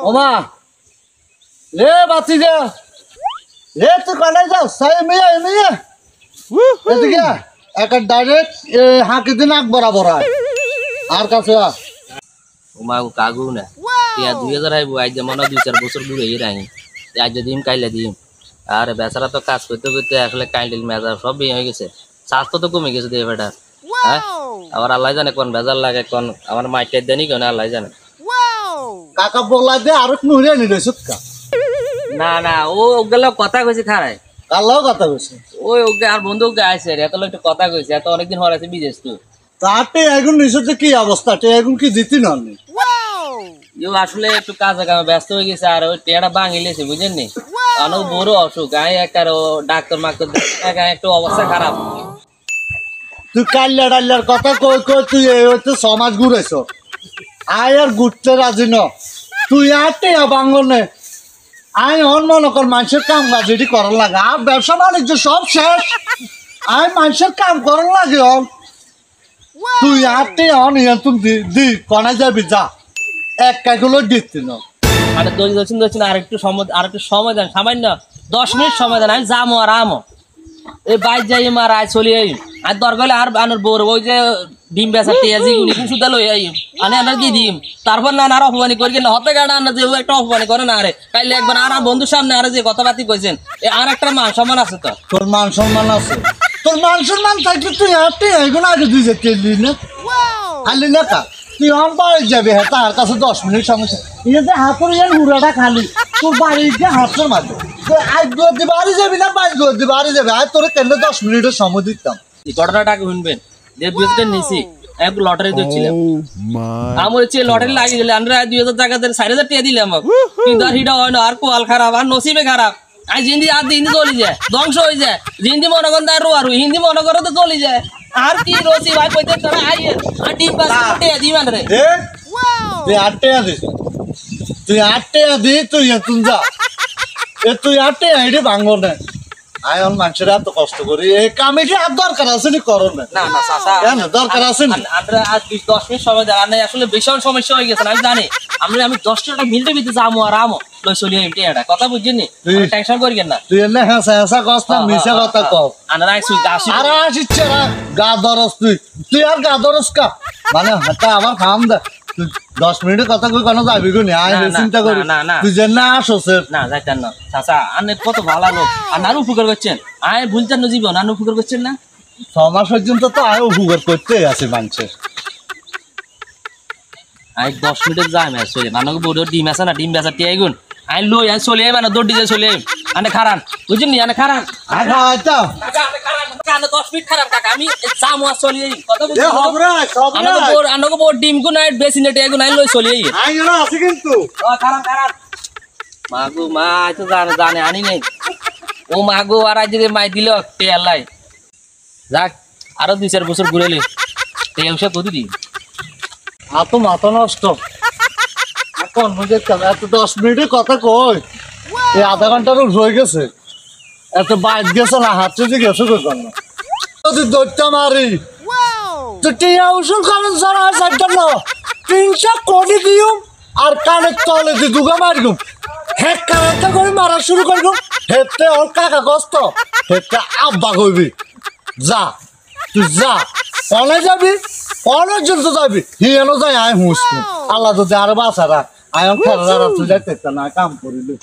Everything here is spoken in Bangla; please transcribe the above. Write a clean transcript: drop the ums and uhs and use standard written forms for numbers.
ওমা রে বাতি যা রে তুই কানে যাও সাই মেয়ে মেয়ে এদিকে একটা ডাইরেক্ট হাঁকি দিন আগ বরাবর আর কাছে ওমা কাগু না টিয়া 2000 আইবো আজ মনে 2-4 বছর ঘুরে রাখি আজ দিম কাইলে দিম আরে বেচারা তো কাজ করতে করতে আসলে কাইন্ডল মেজার সব হয়ে গেছে স্বাস্থ্য তো কমে গেছে দিয়ে বেটা হ্যাঁ আবার আল্লাহ জানে কোন বেজার লাগে কোন আমার মাইকের দেনি কোন আল্লাহ জানে কাকা বলা দে আর নুরে নি রে সুৎকা না না ও ওগুলো কথা কইছে খারাই কালো কথা কইছে ওই ওকে আর বন্ধু ওকে আইছে রে এত লোক কথা কইছে এত অনেকদিন হল আছে বিদেশ তো তাতে এখন নিশ্চয় কি অবস্থা টে এখন কি জিতি ননি ইও আসলে একটু কাজে কামে ব্যস্ত হয়ে গেছে আর ওই টেড়া ভাঙিলেছে বুঝেন নি অনেক বড় অসুখ গায়ে একটা ডাক্তার মাক্তার একটু অবস্থা খারাপ তুই কাল্লা ডাল্লার কথা কই কই তুই হচ্ছে সমাজ ঘুরেছ আয় আর ঘুরতে রাজি ন তুই আটে বাঙ্গনে আয় অন মনে কর মানুষের কাম কাজ এটি করার লাগে আর ব্যবসা বাণিজ্য সব শেষ আয় মানুষের কাম করার লাগে তুই আটে অন তুমি দি কনে যাবি যা এক কাগুলো দিচ্ছি না আরে দোষিন আর একটু সময় দেন সামান্য 10 মিনিট সময় দেন আমি যাবো আর আমো এই বাইক যাই মার আয় চলি আই আর দরকার আর আনোর বউর ওই যে ডিম বেচা টিয়াজি উনি কুসুদা লই আই আনে আনার কি দিম তারপর না আর অপমানি করি না হতে গাড়া না যে একটা অপমানি করে না আরে তাইলে একবার আর বন্ধুর সামনে আর যে কথাবার্তা কইছেন আর একটা মান সম্মান আছে তো তোর মান সম্মান আছে তোর মান সম্মান থাকলে তুই আটে এগুলো আগে তুই যে কেলি না খালি না কা তুই আম বাড়ি যাবি হ্যাঁ তার কাছে 10 মিনিট সমস্যা ইয়ে হাতের ইয়ার হুড়াটা খালি তোর বাড়ি গিয়ে হাতের মাঝে আজ গদি বাড়ি যাবি না বাইশ গদি বাড়ি যাবি আজ তোর কেন 10 মিনিটের সময় দিতাম ঘটনাটাকে শুনবেন যে 2000 নিছি এক লটারি দিচ্ছিলাম আমার হচ্ছে লটারি লাগিয়ে দিলে আমরা 2000 টাকা 4000 টাকা দিলাম কিন্তু আর হিটা হয় না আর কোয়াল খারাপ আর নসিবে খারাপ আর জিন্দি আর দিন চলে যায় ধ্বংস হয়ে যায় জিন্দি মনে করেন তার রো আর হিন্দি মনে করে তো চলে যায় আর কি রসি ভাই কইতে তোরা আইয়ে আর ডিম পাস টাকা দিবেন রে তুই 8 টাকা দিস তুই 8 টাকা দি তুই তুই যা তুই 8 টাকা হেডে ভাঙবো না আয়ন মানুষের এত কষ্ট করি এই কামে কি আর দরকার আছে নি করো না না না চাচা কেন দরকার আছে না আমরা আজ 10 মিনিট সময় দেন না আসলে ভীষণ সমস্যা হয়ে গেছে আমি জানি আমি 10 টাকা মিলতে বিতে যাবো আর আমো লই চলি এমটি এটা কথা বুঝিনি টেনশন করিয়েন না তুই এনে হাসা হাসা কষ্ট না মিছা কথা কও আনারা আইসু আসি আর আসিচ্ছে না গা দরস তুই আর গা দরস কা মানে হাতে আমার কাম দে 10 মিনিটের কথা কই কেন যাবি গো নি আয় চিন্তা করি তুই যে না আসছ না যাইতাম না চাচা আনে কত ভালো লোক আর নানু উপকার করছেন আয় ভুলতেন না জীবন নানু উপকার করছেন না 6 মাস পর্যন্ত তো আয় উপকার করতে আছে মানুষের আয় 10 মিনিট যাই না চলে নানু বড় ডিম আছে না ডিম বেচা টিয়াই গুন আই লই আই চলে মানে দড়ি দিয়ে চলে আনে খারান বুঝছেন নি আনে খারান আচ্ছা আচ্ছা কাকা আনে খারান কানে 10 মিনিট খারান কাকা আমি জামু আর চলে কথা বুঝছেন এ হবরে আনগো বড় ডিম গুন আই বেশি নেটে গুন আই লই চলে আই না আছে কিন্তু খারান খারান মাগো মা তো জানে আনি নাই ও মাগো আর আজ যদি মাই দিল টেলাই যাক আরো 2-4 বছর ঘুরেলে এই অংশ প্রতিদিন এত মাথা নষ্ট এখন বুঝে এত 10 মিনিটের কথা কই এই আধা ঘন্টারও হয়ে গেছে এত বাইক গেছে না হাত চুজি গেছে কই কেন যদি দৌড়টা মারি তো টিয়া উসুল কারণ সারা সাইডটা না 300 কোটি দিও আর কানের তলে দি দুগা মারিগুম হেক কানেরটা করে মারা শুরু করবো হেতে ওর কাকা কষ্ট হেতে আব্বা কইবি যা তুই যা কনে যাবি কনের জন্য যাবি হিয়ানো যাই আয় হুঁস আল্লাহ যদি আরো বাঁচারা আয়ন খেলা তুই যাইতে না কাম করিলি